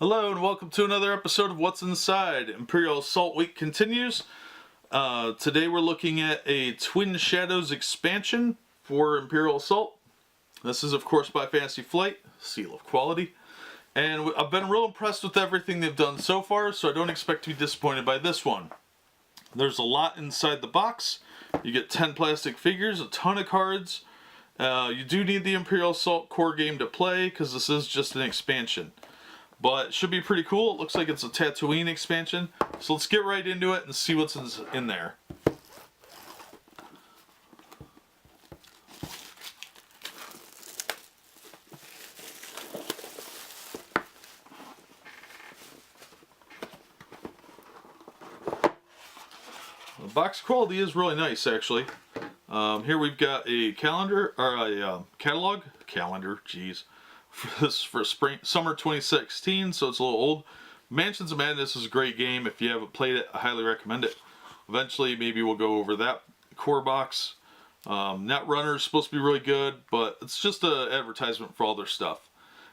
Hello and welcome to another episode of What's Inside. Imperial Assault Week continues. Today we're looking at a Twin Shadows expansion for Imperial Assault. This is of course by Fantasy Flight, seal of quality. And I've been real impressed with everything they've done so far, so I don't expect to be disappointed by this one. There's a lot inside the box. You get 10 plastic figures, a ton of cards. You do need the Imperial Assault core game to play because this is just an expansion. But it should be pretty cool. It looks like it's a Tatooine expansion. So let's get right into it and see what's in there. The box quality is really nice, actually. Here we've got a calendar, or a catalog. Calendar, geez. For summer 2016, so it's a little old. Mansions of Madness is a great game. If you haven't played it, I highly recommend it. Eventually, maybe we'll go over that core box. Netrunner is supposed to be really good, but it's just an advertisement for all their stuff.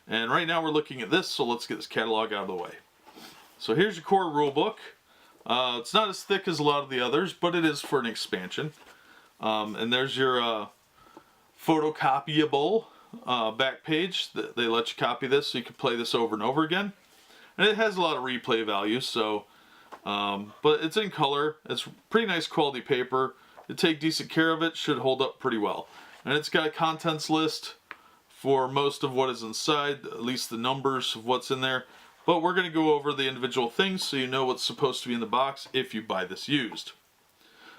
And right now we're looking at this, so let's get this catalog out of the way. So here's your core rulebook. It's not as thick as a lot of the others, but it is for an expansion. And there's your photocopyable back page. They let you copy this so you can play this over and over again. And it has a lot of replay value, so but it's in color. It's pretty nice quality paper. You take decent care of it, should hold up pretty well. And it's got a contents list for most of what is inside, at least the numbers of what's in there. But we're going to go over the individual things so you know what's supposed to be in the box if you buy this used.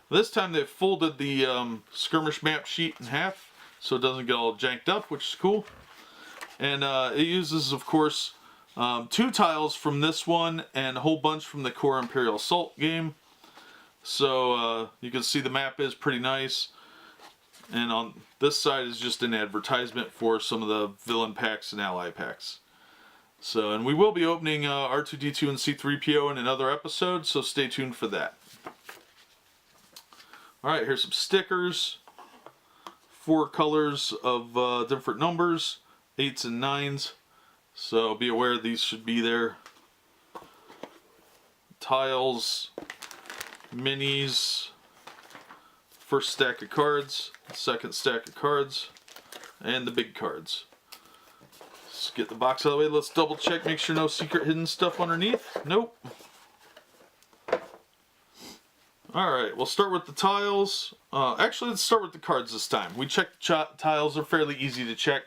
This time they've folded the skirmish map sheet in half so it doesn't get all janked up, which is cool. And it uses, of course, 2 tiles from this one and a whole bunch from the core Imperial Assault game. So you can see the map is pretty nice. And on this side is just an advertisement for some of the villain packs and ally packs. So, and we will be opening R2-D2 and C-3PO in another episode, so stay tuned for that. Alright, here's some stickers. 4 colors of different numbers, 8s and 9s. So be aware these should be there. Tiles, minis, first stack of cards, second stack of cards, and the big cards. Let's get the box out of the way. Let's double check, make sure no secret hidden stuff underneath. Nope. Alright, we'll start with the tiles. Actually, let's start with the cards this time. We checked the tiles, they're fairly easy to check.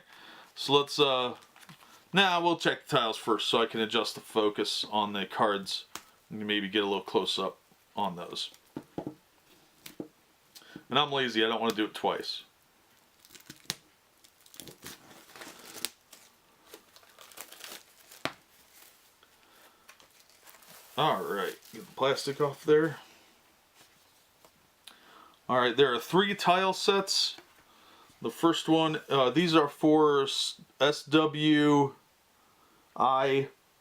So let's, we'll check the tiles first so I can adjust the focus on the cards and maybe get a little close up on those. And I'm lazy, I don't want to do it twice. Alright, get the plastic off there. Alright, there are 3 tile sets. The first one, these are for SWI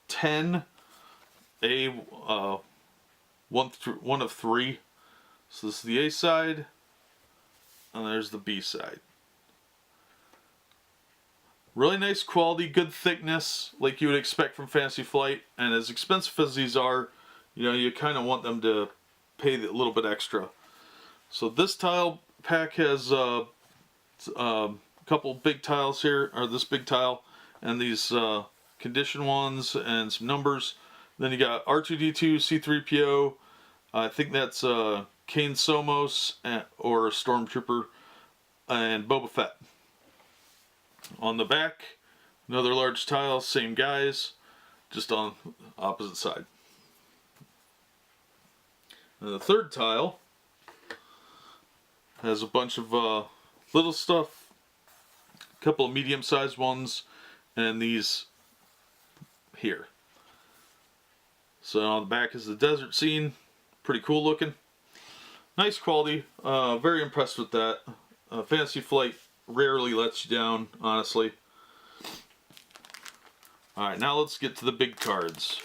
10, one of 3. So this is the A side, and there's the B side. Really nice quality, good thickness, like you would expect from Fantasy Flight. And as expensive as these are, you know, you kind of want them to pay a little bit extra. So this tile pack has a couple big tiles here, or this big tile, and these condition ones and some numbers. Then you got R2-D2, C-3PO, I think that's Kane Somos or Stormtrooper, and Boba Fett. On the back, another large tile, same guys, just on opposite side. And the third tile has a bunch of little stuff, a couple of medium-sized ones, and these here. So on the back is the desert scene, pretty cool looking. Nice quality, very impressed with that. Fantasy Flight rarely lets you down, honestly. Alright, now let's get to the big cards.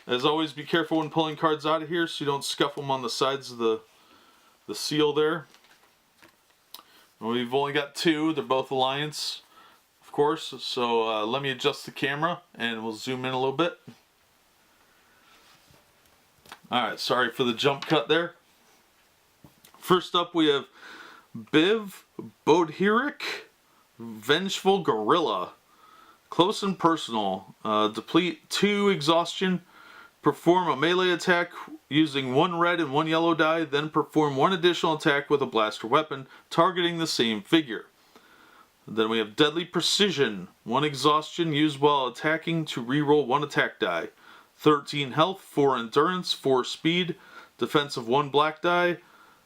As always, be careful when pulling cards out of here so you don't scuff them on the sides of the seal there. We've only got 2, they're both Alliance. Of course. So let me adjust the camera and we'll zoom in a little bit. Alright, sorry for the jump cut there. First up we have Biv Bodhirik, Vengeful Gorilla. Close and personal. Deplete 2 exhaustion. Perform a melee attack using 1 red and 1 yellow die, then perform 1 additional attack with a blaster weapon, targeting the same figure. Then we have Deadly Precision. 1 exhaustion used while attacking to reroll 1 attack die. 13 health, 4 endurance, 4 speed, defense of 1 black die,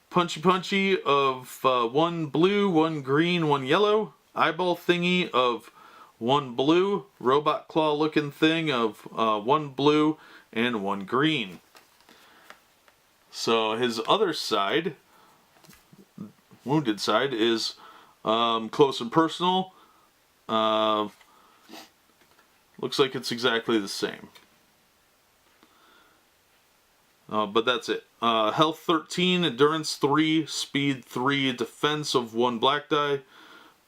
punchy punchy of 1 blue, 1 green, 1 yellow, eyeball thingy of 1 blue, robot claw looking thing of 1 blue and 1 green. So his other side, wounded side, is close and personal. Looks like it's exactly the same. But that's it. Health 13, endurance 3, speed 3, defense of 1 black die,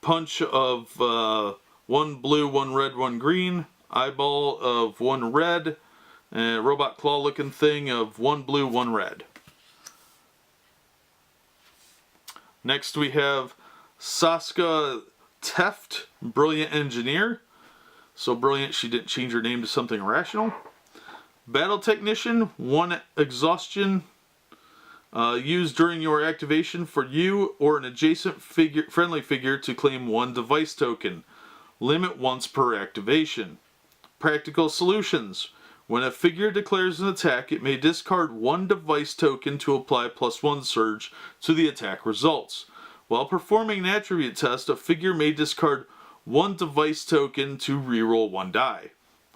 punch of 1 blue, 1 red, 1 green, eyeball of 1 red, and robot claw looking thing of 1 blue, 1 red. Next we have Saska Teft, Brilliant Engineer. So brilliant she didn't change her name to something irrational. Battle Technician, 1 exhaustion used during your activation for you or an adjacent friendly figure to claim 1 device token. Limit once per activation. Practical Solutions. When a figure declares an attack, it may discard 1 device token to apply +1 surge to the attack results. While performing an attribute test, a figure may discard 1 device token to reroll 1 die.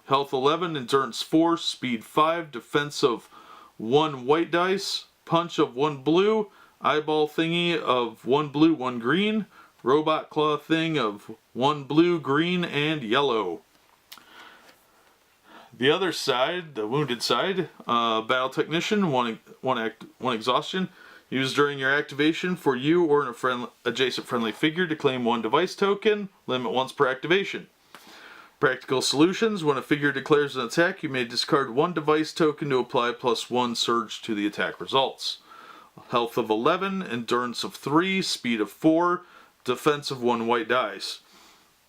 Health 11, endurance 4, speed 5, defense of 1 white dice, punch of 1 blue, eyeball thingy of 1 blue, 1 green, robot claw thing of 1 blue, green, and yellow. The other side, the wounded side, Battle Technician, 1 exhaustion, used during your activation for you or an adjacent friendly figure to claim 1 device token, limit once per activation. Practical Solutions. When a figure declares an attack, you may discard 1 device token to apply +1 surge to the attack results. Health of 11, endurance of 3, speed of 4, defense of 1 white dice.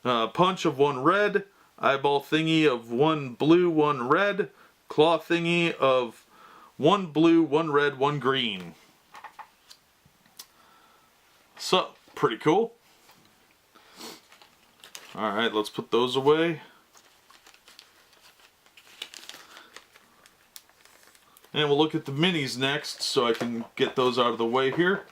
Punch of 1 red, eyeball thingy of 1 blue, 1 red, claw thingy of 1 blue, 1 red, 1 green. So, pretty cool. Alright, let's put those away. And we'll look at the minis next, so I can get those out of the way here.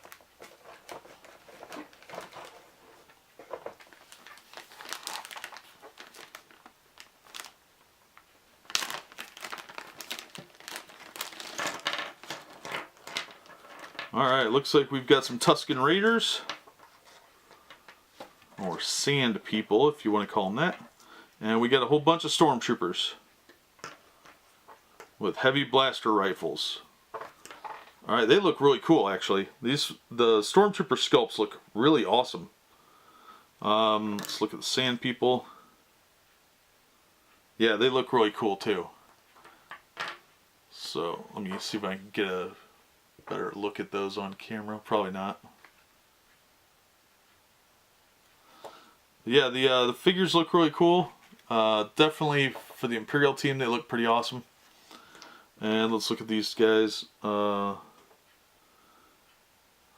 Alright, looks like we've got some Tusken Raiders. Or sand people, if you want to call them that. And we got a whole bunch of stormtroopers with heavy blaster rifles. Alright, they look really cool actually. The stormtrooper sculpts look really awesome. Let's look at the sand people. Yeah, they look really cool too. So let me see if I can get a better look at those on camera. Probably not. Yeah, the figures look really cool. Definitely for the Imperial team, they look pretty awesome. And let's look at these guys. Her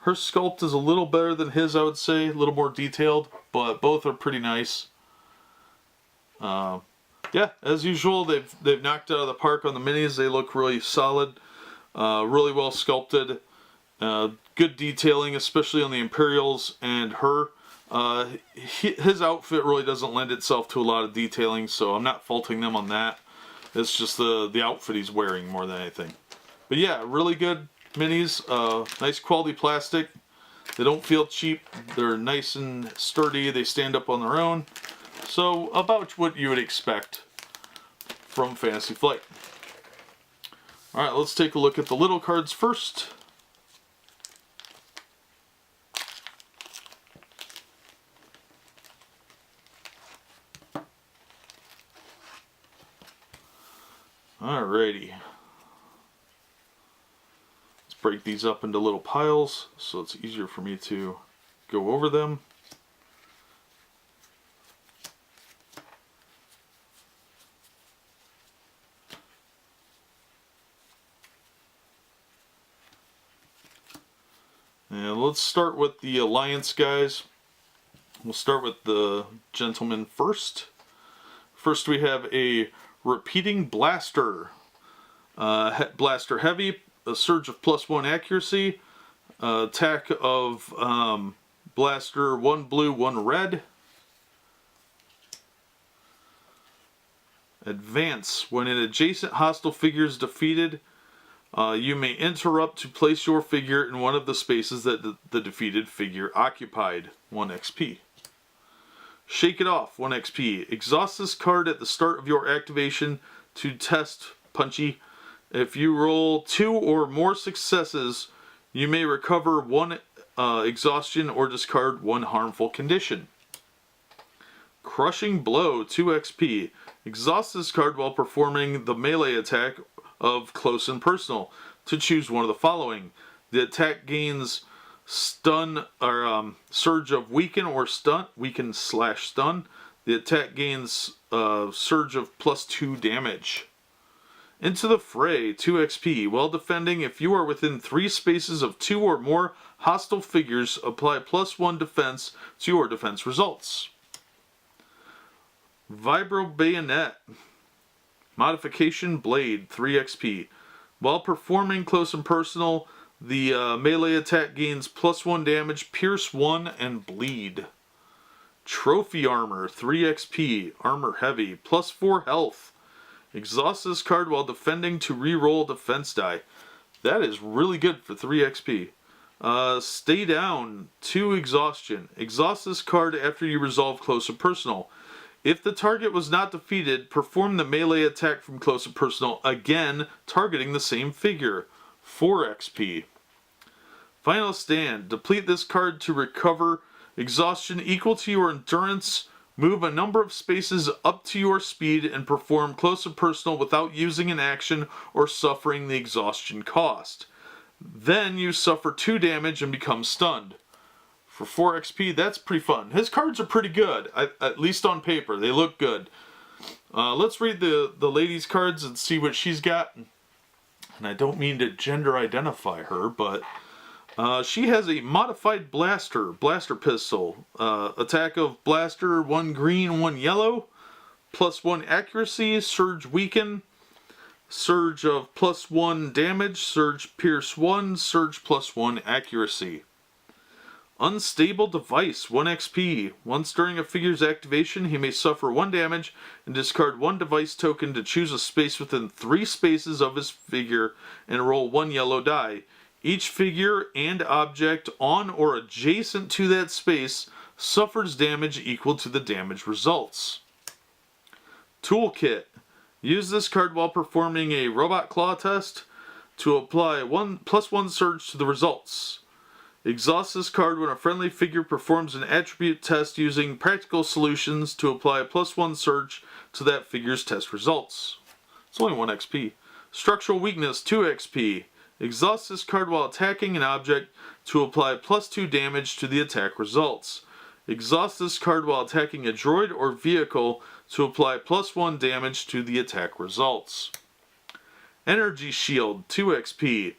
sculpt is a little better than his, I would say. A little more detailed, but both are pretty nice. Yeah, as usual, they've knocked it out of the park on the minis. They look really solid, really well sculpted. Good detailing, especially on the Imperials and her. His outfit really doesn't lend itself to a lot of detailing, so I'm not faulting them on that. It's just the outfit he's wearing more than anything. But yeah, really good minis. Nice quality plastic. They don't feel cheap. They're nice and sturdy. They stand up on their own. So about what you would expect from Fantasy Flight. Alright, let's take a look at the little cards first. Alrighty. Let's break these up into little piles so it's easier for me to go over them. And let's start with the Alliance guys. We'll start with the gentleman first. First we have a repeating blaster. Blaster heavy, a surge of +1 accuracy, attack of blaster 1 blue, 1 red. Advance. When an adjacent hostile figure is defeated, you may interrupt to place your figure in one of the spaces that the defeated figure occupied. 1 XP. Shake it off. 1 XP. Exhaust this card at the start of your activation to test Punchy. If you roll 2 or more successes, you may recover 1 exhaustion or discard 1 harmful condition. Crushing Blow. 2 XP. Exhaust this card while performing the melee attack of Close and Personal to choose one of the following. The attack gains stun or surge of weaken or stun, weaken/stun. The attack gains surge of +2 damage. Into the Fray. 2 XP. While defending, if you are within 3 spaces of 2 or more hostile figures, apply +1 defense to your defense results. Vibro Bayonet. Modification Blade. 3 XP. While performing Close and Personal, the melee attack gains +1 damage, Pierce 1, and Bleed. Trophy Armor. 3 XP. Armor Heavy. +4 health. Exhaust this card while defending to re-roll defense die. That is really good for 3 XP. Stay Down. 2 exhaustion. Exhaust this card after you resolve Close and Personal. If the target was not defeated, perform the melee attack from Close and Personal again, targeting the same figure. 4 XP. Final Stand. Deplete this card to recover exhaustion equal to your endurance. Move a number of spaces up to your speed and perform Close and Personal without using an action or suffering the exhaustion cost. Then you suffer 2 damage and become stunned. For 4 XP, that's pretty fun. His cards are pretty good, at least on paper. They look good. Let's read the lady's cards and see what she's got. And I don't mean to gender identify her, but she has a modified blaster pistol. Attack of blaster, 1 green, 1 yellow. +1 accuracy, surge weaken. Surge of +1 damage, surge pierce 1, surge +1 accuracy. Unstable Device. 1 XP. Once during a figure's activation, he may suffer 1 damage and discard 1 device token to choose a space within 3 spaces of his figure and roll 1 yellow die. Each figure and object on or adjacent to that space suffers damage equal to the damage results. Toolkit. Use this card while performing a Robot Claw test to apply +1 surge to the results. Exhaust this card when a friendly figure performs an attribute test using Practical Solutions to apply a +1 surge to that figure's test results. It's only 1 XP. Structural Weakness. 2 XP. Exhaust this card while attacking an object to apply +2 damage to the attack results. Exhaust this card while attacking a droid or vehicle to apply +1 damage to the attack results. Energy Shield. 2 XP.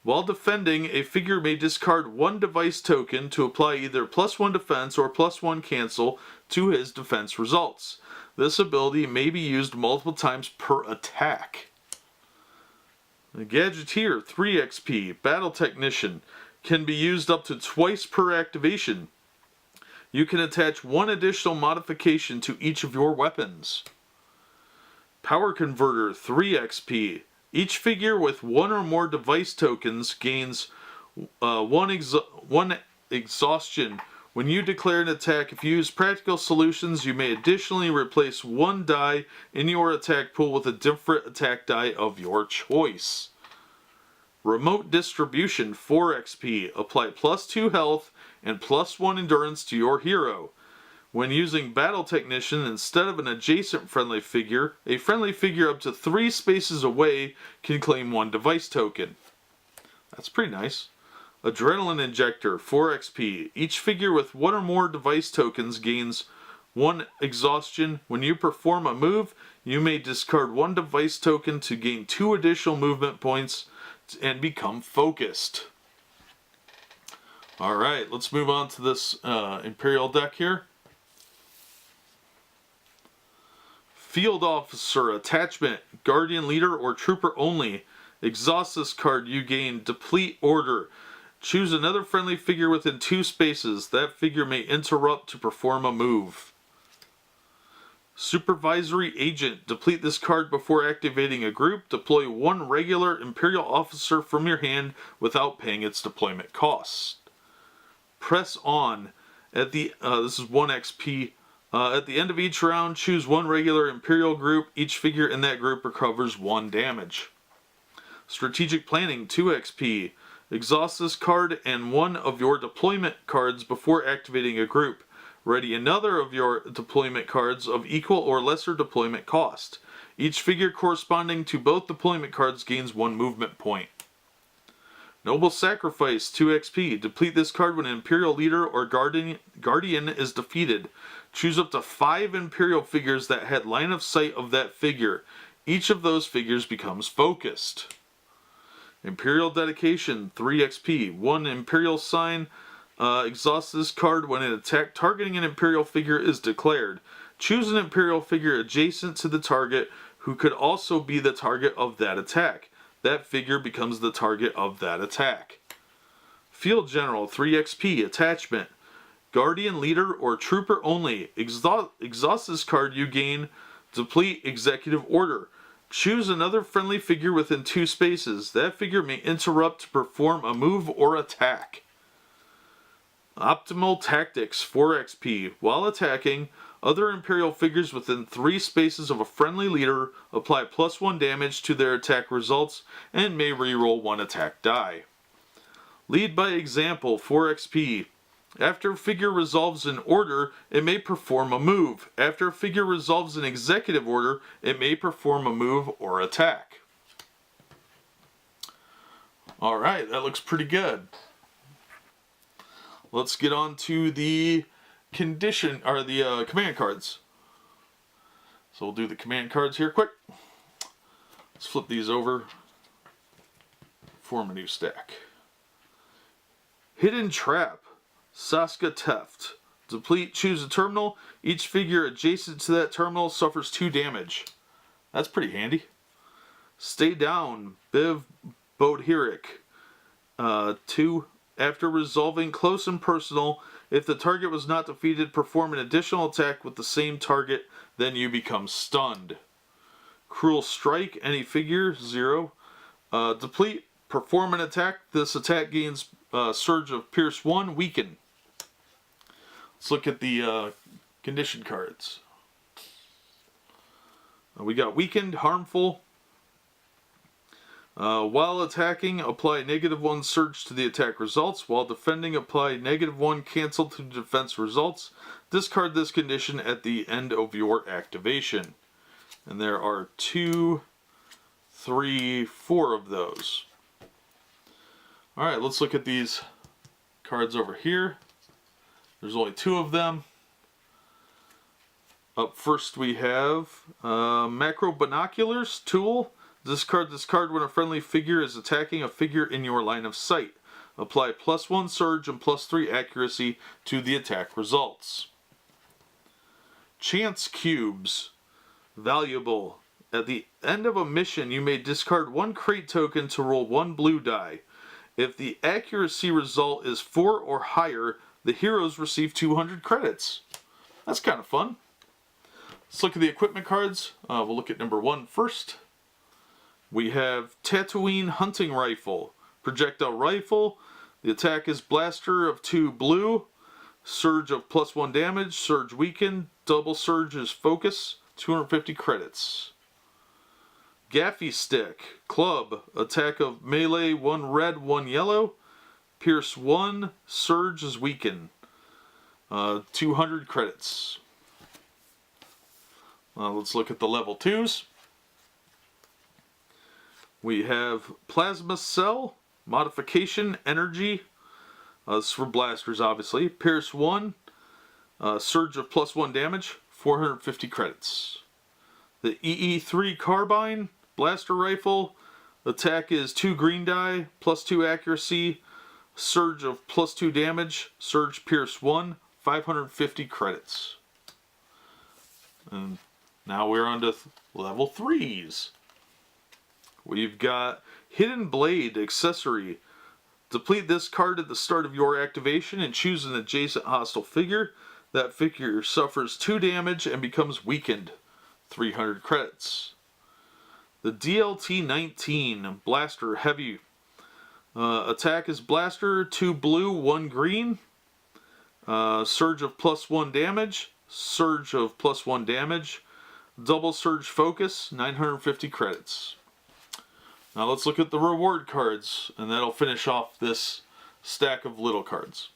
While defending, a figure may discard 1 device token to apply either +1 defense or +1 cancel to his defense results. This ability may be used multiple times per attack. The Gadgeteer. 3 XP. Battle Technician. Can be used up to twice per activation. You can attach 1 additional modification to each of your weapons. Power Converter. 3 XP. Each figure with 1 or more device tokens gains 1 exhaustion. When you declare an attack, if you use Practical Solutions, you may additionally replace 1 die in your attack pool with a different attack die of your choice. Remote Distribution. 4 XP. Apply +2 health and +1 endurance to your hero. When using Battle Technician instead of an adjacent friendly figure, a friendly figure up to 3 spaces away can claim 1 device token. That's pretty nice. Adrenaline Injector, 4 XP. Each figure with 1 or more device tokens gains 1 exhaustion. When you perform a move, you may discard 1 device token to gain 2 additional movement points and become focused. Alright, let's move on to this Imperial deck here. Field Officer, Attachment, Guardian Leader, or Trooper only. Exhaust this card, you gain Deplete Order. Choose another friendly figure within 2 spaces. That figure may interrupt to perform a move. Supervisory Agent, deplete this card before activating a group. Deploy 1 regular Imperial Officer from your hand without paying its deployment costs. Press On, this is 1 XP. At the end of each round, choose 1 regular Imperial group. Each figure in that group recovers 1 damage. Strategic Planning, 2 XP. Exhaust this card and 1 of your deployment cards before activating a group. Ready another of your deployment cards of equal or lesser deployment cost. Each figure corresponding to both deployment cards gains 1 movement point. Noble Sacrifice, 2 XP. Deplete this card when an Imperial Leader or Guardian is defeated. Choose up to 5 Imperial figures that had line of sight of that figure. Each of those figures becomes focused. Imperial Dedication, 3 XP. 1 Imperial Sign. Exhaust this card when an attack targeting an Imperial figure is declared. Choose an Imperial figure adjacent to the target who could also be the target of that attack. That figure becomes the target of that attack. Field General, 3 XP. Attachment, Guardian Leader or Trooper only. Exhaust this card, you gain Deplete Executive Order. Choose another friendly figure within 2 spaces. That figure may interrupt to perform a move or attack. Optimal Tactics, 4 XP. While attacking, other Imperial figures within 3 spaces of a friendly leader apply +1 damage to their attack results and may reroll 1 attack die. Lead by Example, 4 XP. After a figure resolves an order, it may perform a move. After a figure resolves an executive order, it may perform a move or attack. Alright, that looks pretty good. Let's get on to the command cards. So we'll do the command cards here quick. Let's flip these over. Form a new stack. Hidden Trap, Saska Teft. Deplete, choose a terminal. Each figure adjacent to that terminal suffers 2 damage. That's pretty handy. Stay Down, Biv Bodhirik. 2. After resolving close and personal, if the target was not defeated, perform an additional attack with the same target, then you become stunned. Cruel Strike, any figure, 0. Deplete, perform an attack. This attack gains Surge of Pierce 1, weaken. Let's look at the condition cards. We got Weakened, Harmful. While attacking, apply -1 surge to the attack results. While defending, apply -1 cancel to defense results. Discard this condition at the end of your activation. And there are 2, 3, 4 of those. Alright, let's look at these cards over here. There's only 2 of them. Up first we have Macro Binoculars tool. Discard this card when a friendly figure is attacking a figure in your line of sight. Apply +1 surge and +3 accuracy to the attack results. Chance Cubes. Valuable. At the end of a mission, you may discard 1 crate token to roll 1 blue die. If the accuracy result is 4 or higher, the heroes receive 200 credits. That's kind of fun. Let's look at the equipment cards. We'll look at number 1 first. We have Tatooine Hunting Rifle. Projectile Rifle. The attack is Blaster of 2 blue. Surge of +1 damage. Surge weakened. Double Surge is Focus. 250 credits. Gaffy Stick. Club. Attack of melee 1 red, 1 yellow. Pierce 1. Surge is weakened. 200 credits. Let's look at the level 2s. We have Plasma Cell, Modification, Energy. This is for blasters, obviously. Pierce 1, Surge of +1 damage, 450 credits. The EE3 Carbine, Blaster Rifle. Attack is 2 green die, +2 accuracy, Surge of +2 damage, Surge Pierce 1, 550 credits. And now we're on to level 3s. We've got Hidden Blade Accessory. Deplete this card at the start of your activation and choose an adjacent hostile figure. That figure suffers 2 damage and becomes weakened. 300 credits. The DLT-19 Blaster Heavy. Attack is Blaster, 2 blue, 1 green. Surge of +1 damage. Surge of +1 damage. Double Surge Focus, 950 credits. Now let's look at the reward cards, and that'll finish off this stack of little cards.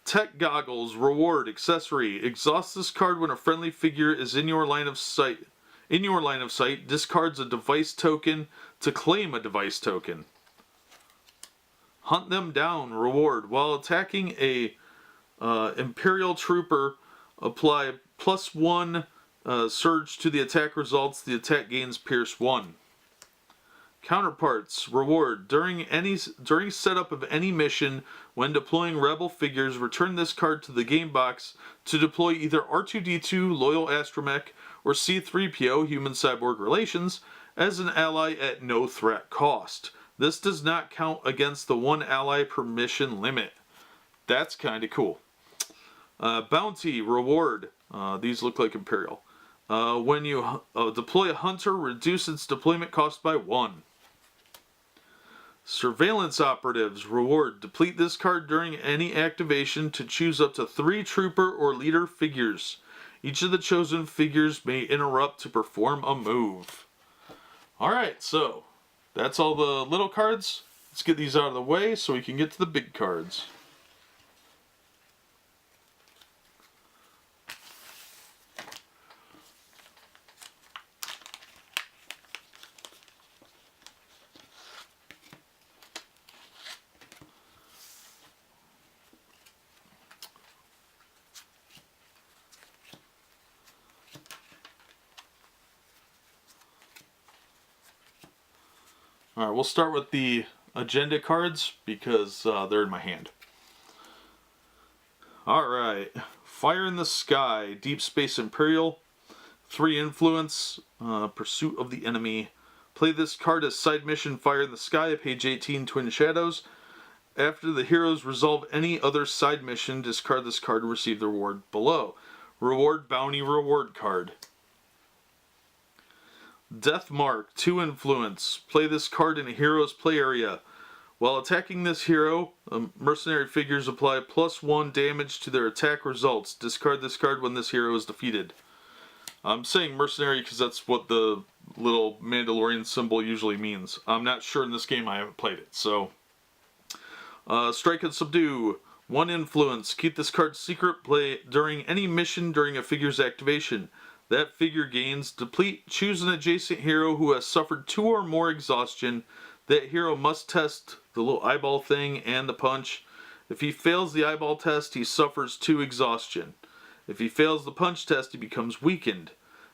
Tech Goggles Reward Accessory. Exhaust this card when a friendly figure is in your line of sight. Discards a device token to claim a device token. Hunt them down. Reward. While attacking a Imperial Trooper, apply +1 surge to the attack results. The attack gains Pierce 1. Counterparts. Reward. During setup of any mission, when deploying rebel figures, return this card to the game box to deploy either R2-D2 Loyal Astromech or C-3PO Human Cyborg Relations as an ally at no threat cost. This does not count against the 1 ally per mission limit. That's kind of cool. Bounty. Reward. These look like Imperial. When you deploy a hunter, reduce its deployment cost by 1. Surveillance Operatives. Reward. Deplete this card during any activation to choose up to 3 trooper or leader figures. Each of the chosen figures may interrupt to perform a move. Alright, so that's all the little cards. Let's get these out of the way so we can get to the big cards. Alright, we'll start with the agenda cards because they're in my hand. Alright, Fire in the Sky, Deep Space Imperial, 3 influence, Pursuit of the Enemy. Play this card as side mission Fire in the Sky, page 18, Twin Shadows. After the heroes resolve any other side mission, discard this card to receive the reward below. Reward Bounty Reward card. Death Mark, 2 influence. Play this card in a hero's play area. While attacking this hero, mercenary figures apply +1 damage to their attack results. Discard this card when this hero is defeated. I'm saying mercenary because that's what the little Mandalorian symbol usually means. I'm not sure in this game, I haven't played it. So, Strike and Subdue, 1 influence. Keep this card secret. Play during any mission during a figure's activation. That figure gains deplete. Choose an adjacent hero who has suffered 2 or more exhaustion. That hero must test the little eyeball thing and the punch. If he fails the eyeball test, he suffers 2 exhaustion. If he fails the punch test, he becomes weakened.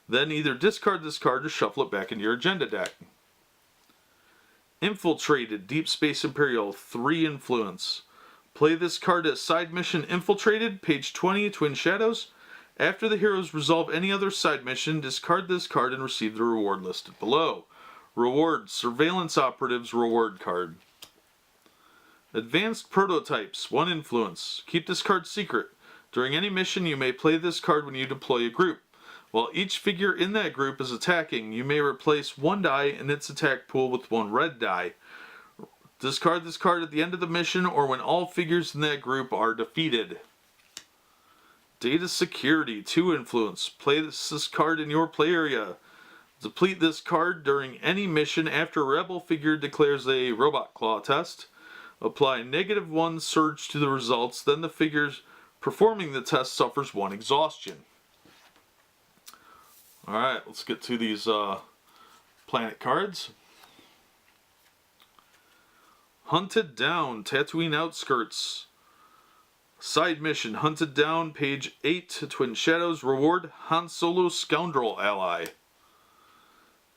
Then either discard this card or shuffle it back into your agenda deck. Infiltrated, Deep Space Imperial, 3 influence. Play this card as side mission Infiltrated, page 20, Twin Shadows. After the heroes resolve any other side mission, discard this card and receive the reward listed below. Reward, Surveillance Operatives Reward card. Advanced Prototypes, 1 influence. Keep this card secret. During any mission, you may play this card when you deploy a group. While each figure in that group is attacking, you may replace 1 die in its attack pool with 1 red die. Discard this card at the end of the mission or when all figures in that group are defeated. Data Security, 2 influence. Play this card in your play area. Deplete this card during any mission after a rebel figure declares a Robot Claw test. Apply -1 surge to the results, then the figure's Performing the test suffers 1 exhaustion. Alright, let's get to these planet cards. Hunted Down, Tatooine Outskirts. Side mission, Hunted Down, page 8, Twin Shadows. Reward, Han Solo Scoundrel Ally.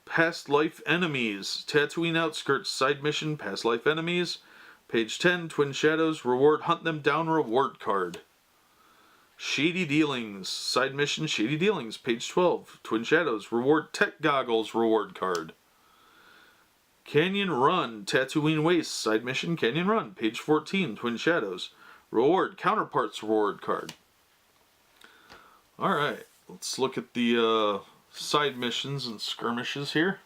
Past Life Enemies, Tatooine Outskirts. Side mission, Past Life Enemies. Page 10, Twin Shadows. Reward, Hunt Them Down reward card. Shady Dealings, side mission, Shady Dealings. Page 12, Twin Shadows. Reward, Tech Goggles reward card. Canyon Run, Tatooine Waste, side mission, Canyon Run. Page 14, Twin Shadows. Reward, Counterparts reward card. Alright, let's look at the side missions and skirmishes here.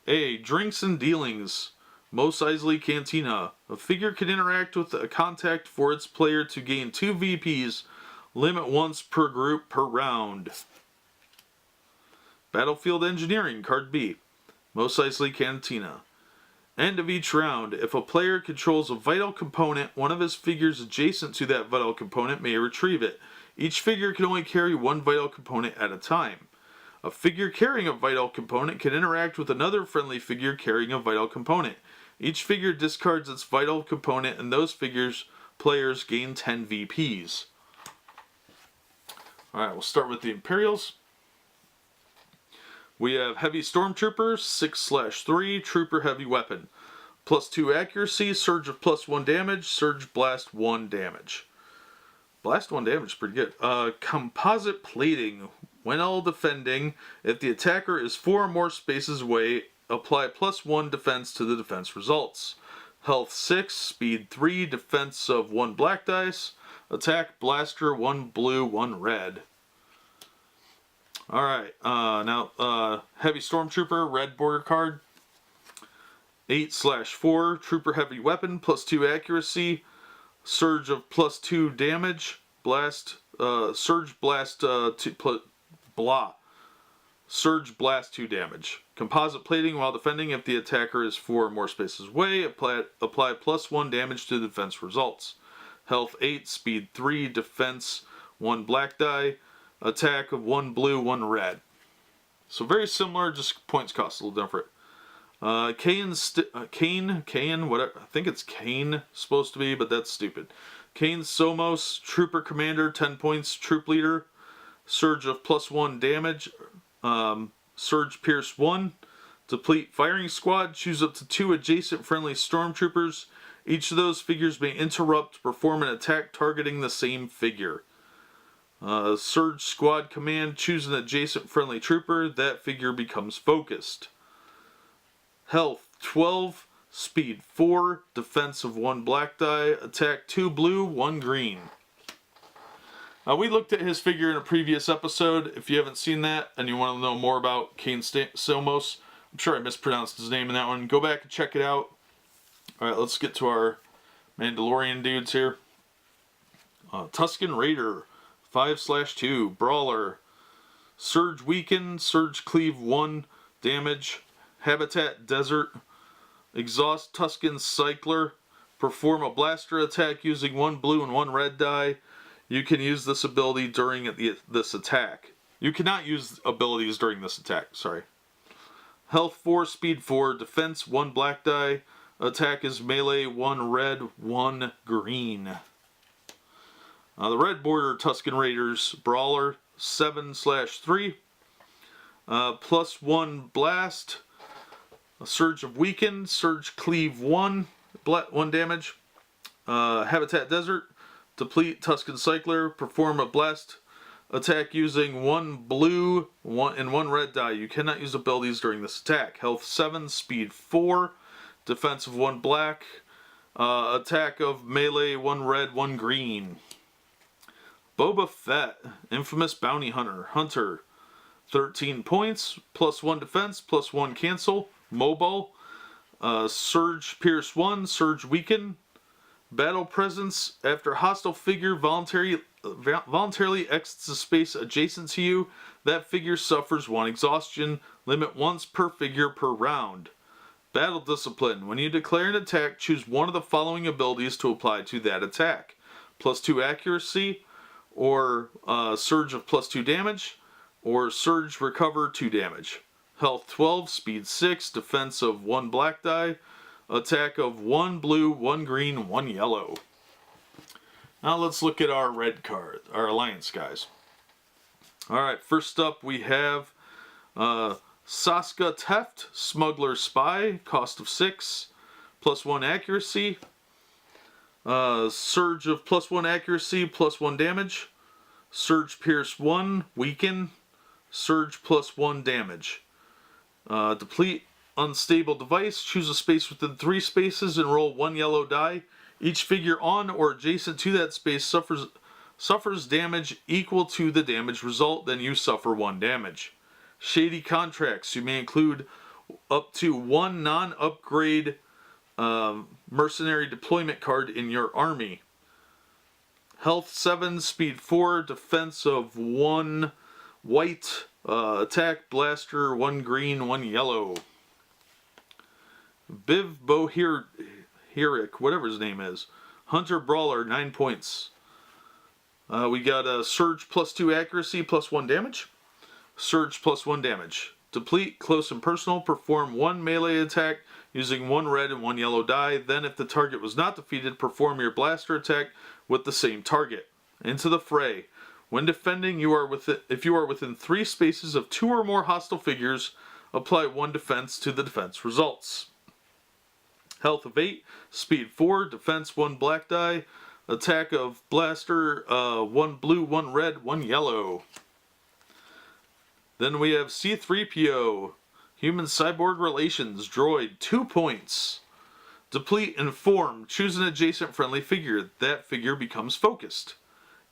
A. Drinks and Dealings. Mos Eisley Cantina. A figure can interact with a contact for its player to gain 2 VPs. Limit once per group per round. Battlefield Engineering, card B. Mos Eisley Cantina. End of each round. If a player controls a vital component, one of his figures adjacent to that vital component may retrieve it. Each figure can only carry 1 vital component at a time. A figure carrying a vital component can interact with another friendly figure carrying a vital component. Each figure discards its vital component, and those players gain 10 VPs. Alright, we'll start with the Imperials. We have Heavy Stormtrooper, 6/3, Trooper Heavy Weapon. +2 accuracy, surge of +1 damage, surge blast 1 damage. Blast 1 damage is pretty good. Composite Plating. When all defending, if the attacker is 4 or more spaces away, apply +1 defense to the defense results. Health 6, Speed 3, Defense of 1 black dice. Attack Blaster 1 blue, 1 red. Alright, now Heavy Stormtrooper, red border card. 8/4, Trooper Heavy Weapon, +2 accuracy, surge of +2 damage, blast, surge blast, surge blast 2 damage. Composite Plating while defending, if the attacker is 4 or more spaces away, apply +1 damage to the defense results. Health 8, Speed 3, Defense 1 black die. Attack of 1 blue, 1 red. So very similar, just points cost a little different. Kane, whatever, I think it's Kane supposed to be, but that's stupid. Kane Somos, Trooper Commander, 10 points, Troop Leader, surge of +1 damage, surge Pierce 1, deplete Firing Squad, choose up to 2 adjacent friendly Stormtroopers. Each of those figures may interrupt, perform an attack targeting the same figure. Surge Squad Command, choose an adjacent friendly trooper, that figure becomes focused. Health 12, Speed 4, Defense of 1 black die, Attack 2 blue, 1 green. We looked at his figure in a previous episode. If you haven't seen that and you want to know more about Kane Somos, I'm sure I mispronounced his name in that one, go back and check it out. Alright, let's get to our Mandalorian dudes here. Tusken Raider, 5/2, Brawler. Surge Weaken, Surge Cleave 1 damage. Habitat Desert. Exhaust Tusken Cycler. Perform a blaster attack using 1 blue and 1 red die. You can use this ability during this attack. You cannot use abilities during this attack, sorry. Health 4, Speed 4, Defense 1 black die. Attack is melee 1 red, 1 green. The red border Tusken Raiders, Brawler, 7/3. +1 blast. A Surge of Weaken, Surge Cleave 1 damage. Habitat Desert, deplete Tusken Cycler, perform a blast attack using 1 blue and 1 red die. You cannot use abilities during this attack. Health 7, Speed 4, Defense of 1 black. Attack of melee 1 red, 1 green. Boba Fett, Infamous Bounty Hunter, 13 points, +1 defense, +1 cancel, mobile, Surge Pierce 1, Surge Weaken, Battle Presence, after a hostile figure voluntarily exits a space adjacent to you, that figure suffers 1 exhaustion, limit once per figure per round. Battle Discipline, when you declare an attack, choose one of the following abilities to apply to that attack. +2 accuracy, or surge of +2 damage, or surge recover 2 damage. Health 12, speed 6, defense of 1 black die, attack of 1 blue, 1 green, 1 yellow. Now let's look at our red card, our alliance guys. Alright, first up we have Saska Teft, Smuggler Spy, cost of 6, +1 accuracy, surge of +1 accuracy, +1 damage, surge pierce 1, weaken, surge +1 damage. Deplete unstable device, choose a space within 3 spaces and roll 1 yellow die. Each figure on or adjacent to that space suffers damage equal to the damage result, then you suffer 1 damage. Shady Contracts, you may include up to 1 non-upgrade mercenary deployment card in your army. Health 7, speed 4, defense of 1 white, attack blaster 1 green, 1 yellow. Biv Bohiric, whatever his name is, Hunter Brawler, 9 points. We got a surge +2 accuracy, +1 damage. Surge +1 damage. Deplete close and personal, perform 1 melee attack using 1 red and 1 yellow die. Then if the target was not defeated, perform your blaster attack with the same target. Into the fray. When defending, if you are within 3 spaces of 2 or more hostile figures, apply 1 defense to the defense results. Health of 8, speed 4, defense 1 black die, attack of blaster 1 blue, 1 red, 1 yellow. Then we have C-3PO, Human Cyborg Relations, droid, 2 points. Deplete inform, choose an adjacent friendly figure. That figure becomes focused.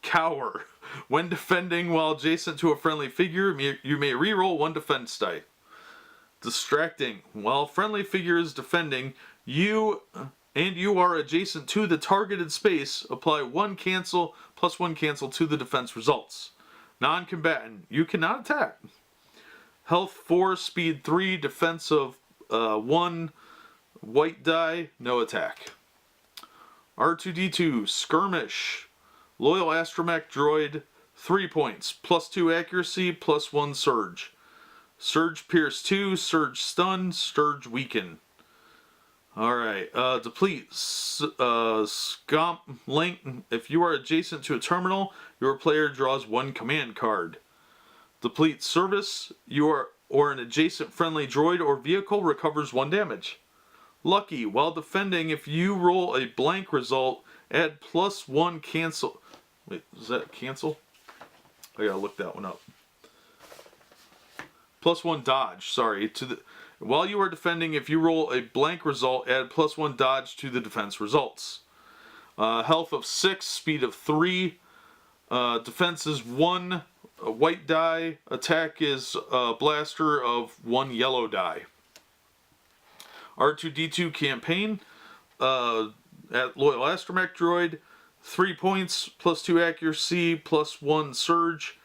Cower, when defending while adjacent to a friendly figure, you may reroll 1 defense die. Distracting, while friendly figure is defending, you are adjacent to the targeted space, apply 1 cancel +1 cancel to the defense results. Non-combatant, you cannot attack. Health 4, speed 3, defense of 1, white die, no attack. R2-D2, Skirmish, Loyal Astromech droid, 3 points, +2 accuracy, +1 surge. Surge pierce 2, surge stun, surge weaken. Alright, deplete Scomp Link. If you are adjacent to a terminal, your player draws 1 command card. Deplete service, or an adjacent friendly droid or vehicle recovers 1 damage. Lucky, while defending, if you roll a blank result, add +1 cancel. Wait, is that cancel? I gotta look that one up. +1 dodge, sorry, while you are defending, if you roll a blank result, add +1 dodge to the defense results. Health of 6, speed of 3, defense is 1 white die, attack is blaster of 1 yellow die. R2-D2 campaign, at Loyal Astromech droid, 3 points, +2 accuracy, +1 surge,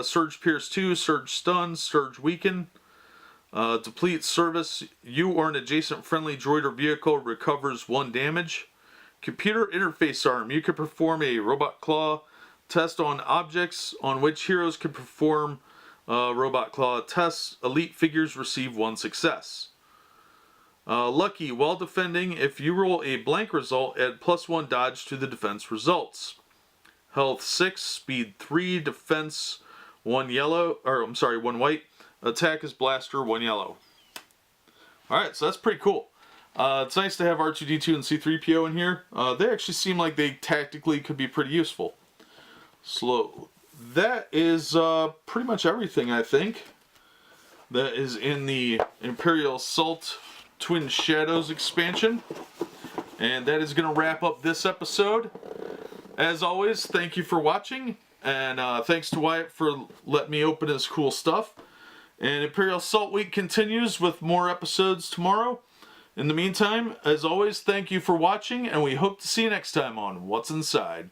surge pierce 2, surge stun, surge weaken. Deplete service, you or an adjacent friendly droid or vehicle recovers 1 damage. Computer interface arm, you can perform a robot claw test on objects on which heroes can perform robot claw tests. Elite figures receive 1 success. Lucky, while defending, if you roll a blank result, add +1 dodge to the defense results. Health 6, speed 3, defense 1 white. Attack is blaster 1 yellow. Alright, so that's pretty cool. It's nice to have R2-D2 and C-3PO in here. They actually seem like they tactically could be pretty useful. So that is pretty much everything, I think, that is in the Imperial Assault Twin Shadows expansion. And that is going to wrap up this episode. As always, thank you for watching. And thanks to Wyatt for letting me open his cool stuff. And Imperial Assault Week continues with more episodes tomorrow. In the meantime, as always, thank you for watching, and we hope to see you next time on What's Inside.